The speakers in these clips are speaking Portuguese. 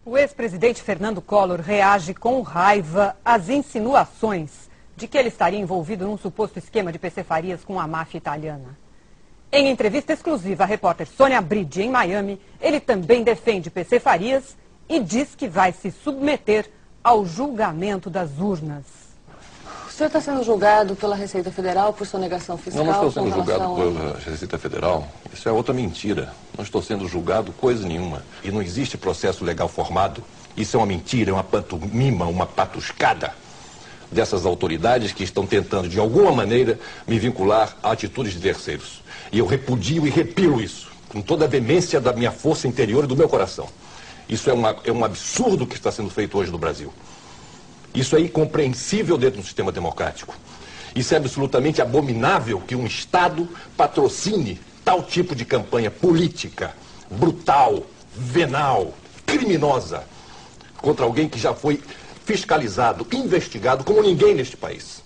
O ex-presidente Fernando Collor reage com raiva às insinuações de que ele estaria envolvido num suposto esquema de PC-Farias com a máfia italiana. Em entrevista exclusiva à repórter Sônia Bride, em Miami, ele também defende PC-Farias e diz que vai se submeter ao julgamento das urnas. O senhor está sendo julgado pela Receita Federal por sonegação fiscal? Não estou sendo julgado pela Receita Federal. Isso é outra mentira. Não estou sendo julgado coisa nenhuma. E não existe processo legal formado. Isso é uma mentira, é uma pantomima, uma patuscada dessas autoridades que estão tentando, de alguma maneira, me vincular a atitudes de terceiros. E eu repudio e repilo isso, com toda a veemência da minha força interior e do meu coração. Isso é um absurdo que está sendo feito hoje no Brasil. Isso é incompreensível dentro do sistema democrático. Isso é absolutamente abominável que um Estado patrocine tal tipo de campanha política, brutal, venal, criminosa, contra alguém que já foi fiscalizado, investigado como ninguém neste país.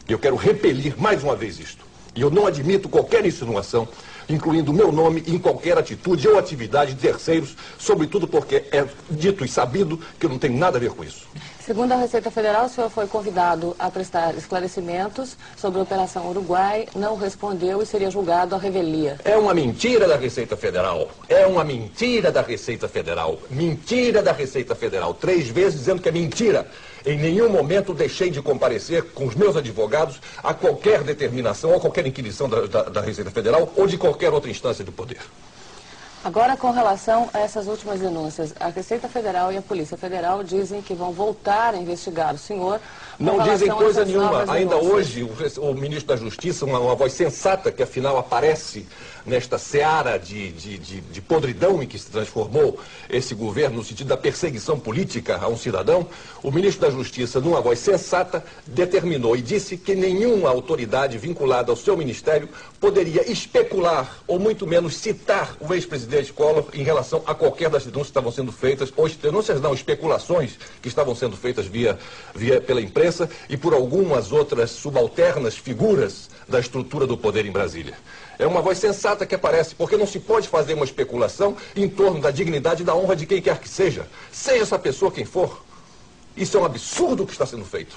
E eu quero repelir mais uma vez isto. E eu não admito qualquer insinuação, incluindo o meu nome em qualquer atitude ou atividade de terceiros, sobretudo porque é dito e sabido que eu não tenho nada a ver com isso. Segundo a Receita Federal, o senhor foi convidado a prestar esclarecimentos sobre a Operação Uruguai, não respondeu e seria julgado à revelia. É uma mentira da Receita Federal. É uma mentira da Receita Federal. Mentira da Receita Federal. 3 vezes dizendo que é mentira. Em nenhum momento deixei de comparecer com os meus advogados a qualquer determinação ou qualquer inquisição da Receita Federal ou de qualquer outra instância do poder. Agora, com relação a essas últimas denúncias, a Receita Federal e a Polícia Federal dizem que vão voltar a investigar o senhor. Não dizem coisa nenhuma. Ainda hoje, o ministro da Justiça, uma voz sensata que afinal aparece nesta seara de podridão em que se transformou esse governo no sentido da perseguição política a um cidadão, o ministro da Justiça, numa voz sensata, determinou e disse que nenhuma autoridade vinculada ao seu ministério poderia especular ou muito menos citar o ex-presidente Collor em relação a qualquer das denúncias que estavam sendo feitas, ou denúncias não, especulações que estavam sendo feitas pela imprensa e por algumas outras subalternas figuras da estrutura do poder em Brasília. É uma voz sensata que aparece, porque não se pode fazer uma especulação em torno da dignidade e da honra de quem quer que seja essa pessoa quem for. Isso é um absurdo que está sendo feito.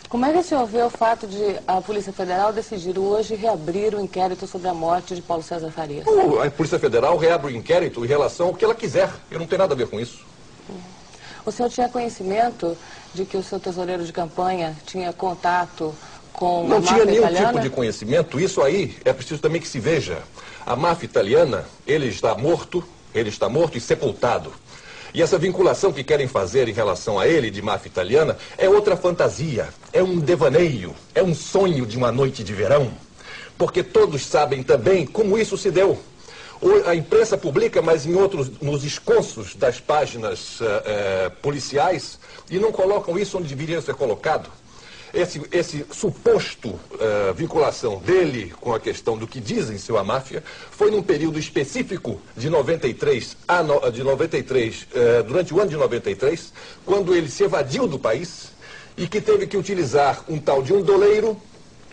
Como é que o senhor vê o fato de a Polícia Federal decidir hoje reabrir o inquérito sobre a morte de Paulo César Farias? A Polícia Federal reabre o inquérito em relação ao que ela quiser. Eu não tenho nada a ver com isso. O senhor tinha conhecimento de que o seu tesoureiro de campanha tinha contato com a máfia italiana? Não tinha nenhum tipo de conhecimento. Isso aí é preciso também que se veja. A máfia italiana, ele está morto e sepultado. E essa vinculação que querem fazer em relação a ele, de máfia italiana, é outra fantasia, é um devaneio, é um sonho de uma noite de verão. Porque todos sabem também como isso se deu. A imprensa publica, mas nos esconsos das páginas policiais, e não colocam isso onde deveria ser colocado. Esse suposto vinculação dele com a questão do que dizem ser a máfia foi num período específico de 93, durante o ano de 93, quando ele se evadiu do país e que teve que utilizar um tal de um doleiro,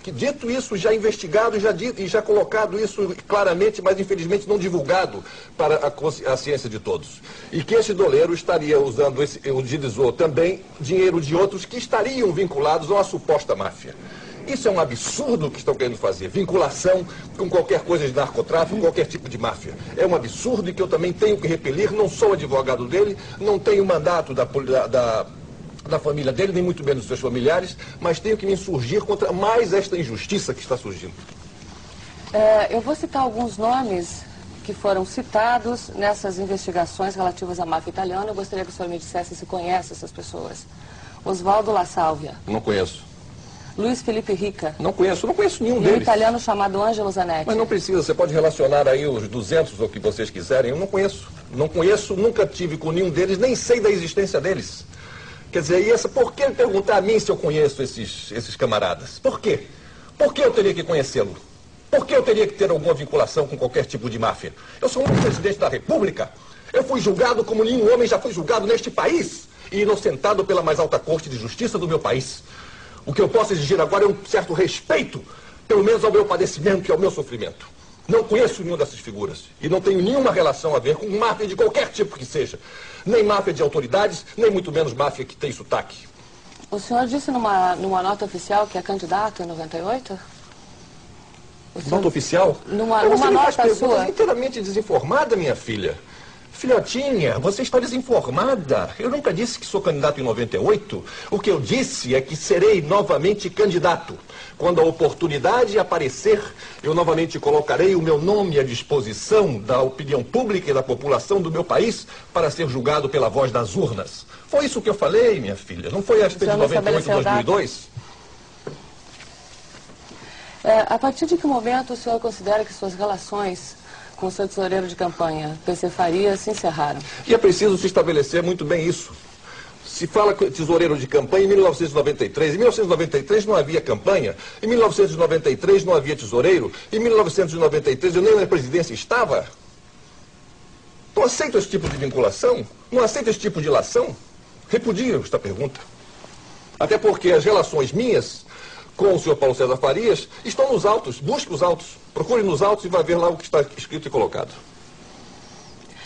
que dito isso, já investigado e já colocado isso claramente, mas infelizmente não divulgado para a ciência de todos. E que esse doleiro estaria usando, utilizou também dinheiro de outros que estariam vinculados a uma suposta máfia. Isso é um absurdo que estão querendo fazer, vinculação com qualquer coisa de narcotráfico, qualquer tipo de máfia. É um absurdo e que eu também tenho que repelir, não sou advogado dele, não tenho mandato da família dele, nem muito menos dos seus familiares, mas tenho que me insurgir contra mais esta injustiça que está surgindo. Eu vou citar alguns nomes que foram citados nessas investigações relativas à máfia italiana. Eu gostaria que o senhor me dissesse se conhece essas pessoas. Oswaldo La Salvia. Não conheço. Luiz Felipe Rica. Não conheço nenhum e deles. Um italiano chamado Angelo Zanetti. Mas não precisa, você pode relacionar aí os 200 ou o que vocês quiserem. Eu não conheço. Não conheço, nunca tive com nenhum deles, nem sei da existência deles. Quer dizer, por que ele perguntar a mim se eu conheço esses camaradas? Por quê? Por que eu teria que conhecê-lo? Por que eu teria que ter alguma vinculação com qualquer tipo de máfia? Eu sou um presidente da República. Eu fui julgado como nenhum homem já foi julgado neste país e inocentado pela mais alta corte de justiça do meu país. O que eu posso exigir agora é um certo respeito, pelo menos ao meu padecimento e ao meu sofrimento. Não conheço nenhuma dessas figuras. E não tenho nenhuma relação a ver com máfia de qualquer tipo que seja. Nem máfia de autoridades, nem muito menos máfia que tem sotaque. O senhor disse numa nota oficial que é candidato em 98? Nota oficial? Numa você me faz nota perguntas sua. inteiramente desinformada, minha filha. Filhotinha, você está desinformada. Eu nunca disse que sou candidato em 98. O que eu disse é que serei novamente candidato. Quando a oportunidade aparecer, eu novamente colocarei o meu nome à disposição da opinião pública e da população do meu país para ser julgado pela voz das urnas. Foi isso que eu falei, minha filha. Não foi a respeito de 98 e 2002? A partir de que momento o senhor considera que suas relações com o seu tesoureiro de campanha, PC Farias, se encerraram? E é preciso se estabelecer muito bem isso. Se fala tesoureiro de campanha em 1993. Em 1993 não havia campanha. Em 1993 não havia tesoureiro. Em 1993 eu nem na presidência estava. Não aceito esse tipo de vinculação? Não aceito esse tipo de ilação? Repudio esta pergunta. Até porque as relações minhas com o senhor Paulo César Farias estão nos autos. Busque os autos. Procure nos autos e vai ver lá o que está escrito e colocado.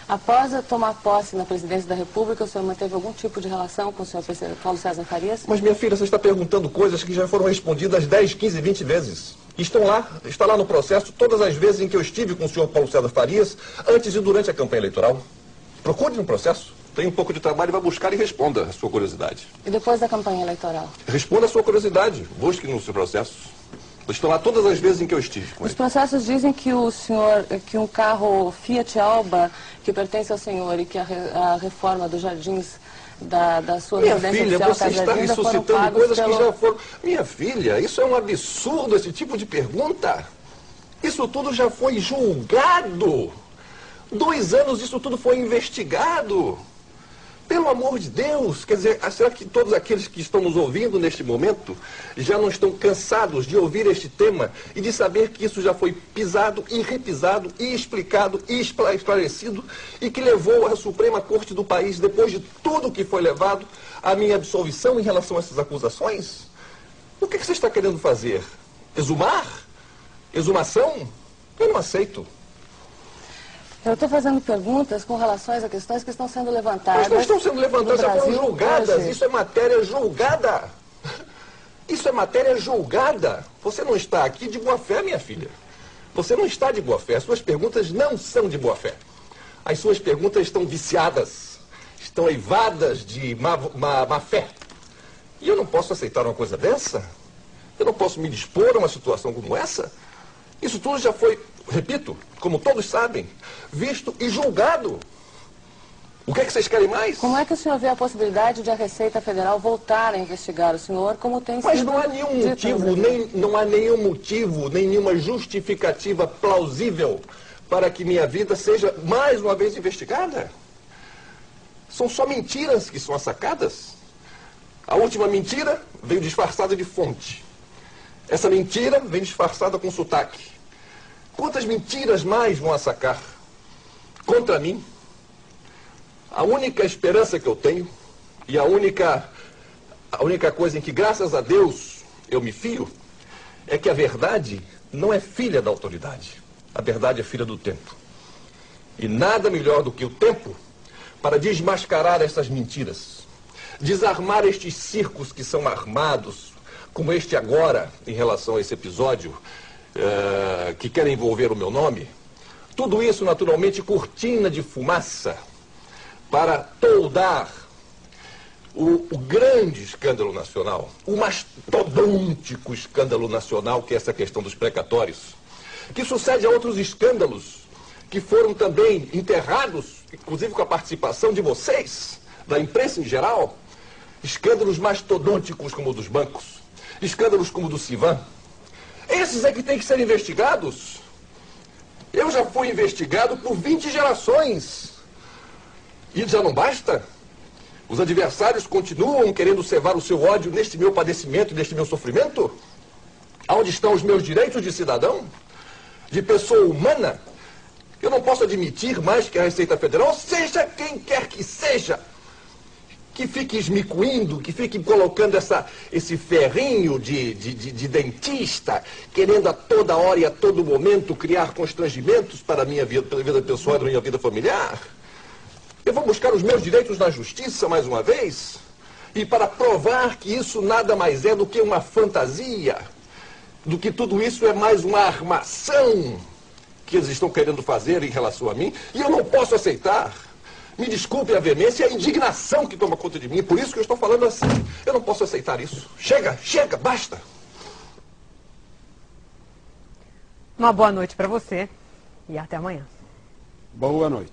Após tomar posse na presidência da República, o senhor manteve algum tipo de relação com o senhor Paulo César Farias? Mas, minha filha, você está perguntando coisas que já foram respondidas 10, 15, 20 vezes. Estão lá, está lá no processo todas as vezes em que eu estive com o senhor Paulo César Farias, antes e durante a campanha eleitoral. Procure no processo. Tem um pouco de trabalho, vai buscar e responda a sua curiosidade. E depois da campanha eleitoral? Responda a sua curiosidade. Busque no seu processo. Estão lá todas as vezes em que eu estive com ele. Os processos dizem que o senhor, que um carro Fiat Alba, que pertence ao senhor, e que a reforma dos jardins da sua minha residência filha, oficial, você Casa está Linda, foram ressuscitando pagos coisas pelo... que já foram... Minha filha, isso é um absurdo, esse tipo de pergunta. Isso tudo já foi julgado. 2 anos isso tudo foi investigado. Pelo amor de Deus, quer dizer, será que todos aqueles que estão nos ouvindo neste momento já não estão cansados de ouvir este tema e de saber que isso já foi pisado e repisado e explicado e esclarecido e que levou à Suprema Corte do país, depois de tudo que foi levado, à minha absolvição em relação a essas acusações? O que você está querendo fazer? Exumar? Exumação? Eu não aceito. Eu estou fazendo perguntas com relação a questões que estão sendo levantadas. Mas não estão sendo levantadas, já foram julgadas. Hoje. Isso é matéria julgada. Isso é matéria julgada. Você não está aqui de boa fé, minha filha. Você não está de boa fé. As suas perguntas não são de boa fé. As suas perguntas estão viciadas, estão eivadas de má fé. E eu não posso aceitar uma coisa dessa? Eu não posso me dispor a uma situação como essa? Isso tudo já foi, repito, como todos sabem, visto e julgado. O que é que vocês querem mais? Como é que o senhor vê a possibilidade de a Receita Federal voltar a investigar o senhor, como tem sido... Mas não há nenhum motivo, não há nenhum motivo, nenhuma justificativa plausível para que minha vida seja mais uma vez investigada. São só mentiras que são assacadas. A última mentira veio disfarçada de fonte. Essa mentira vem disfarçada com sotaque. Quantas mentiras mais vão assacar contra mim? A única esperança que eu tenho e a única coisa em que, graças a Deus, eu me fio, é que a verdade não é filha da autoridade. A verdade é filha do tempo. E nada melhor do que o tempo para desmascarar essas mentiras, desarmar estes circos que são armados, como este agora, em relação a esse episódio, que quer envolver o meu nome. Tudo isso, naturalmente, cortina de fumaça para toldar o grande escândalo nacional, o mastodôntico escândalo nacional, que é essa questão dos precatórios, que sucede a outros escândalos que foram também enterrados, inclusive com a participação de vocês, da imprensa em geral, escândalos mastodônticos como o dos bancos, escândalos como o do Civan. Esses é que têm que ser investigados. Eu já fui investigado por 20 gerações. E já não basta? Os adversários continuam querendo cevar o seu ódio neste meu padecimento e neste meu sofrimento? Aonde estão os meus direitos de cidadão? De pessoa humana? Eu não posso admitir mais que a Receita Federal, seja quem quer que seja, que fique esmicuindo, que fique colocando esse ferrinho de dentista, querendo a toda hora e a todo momento criar constrangimentos para a minha vida pessoal e para a minha vida familiar. Eu vou buscar os meus direitos na justiça mais uma vez, e para provar que isso nada mais é do que uma fantasia, do que tudo isso é mais uma armação que eles estão querendo fazer em relação a mim, e eu não posso aceitar. Me desculpe a veemência e a indignação que toma conta de mim, por isso que eu estou falando assim. Eu não posso aceitar isso. Chega, chega, basta. Uma boa noite para você e até amanhã. Boa noite.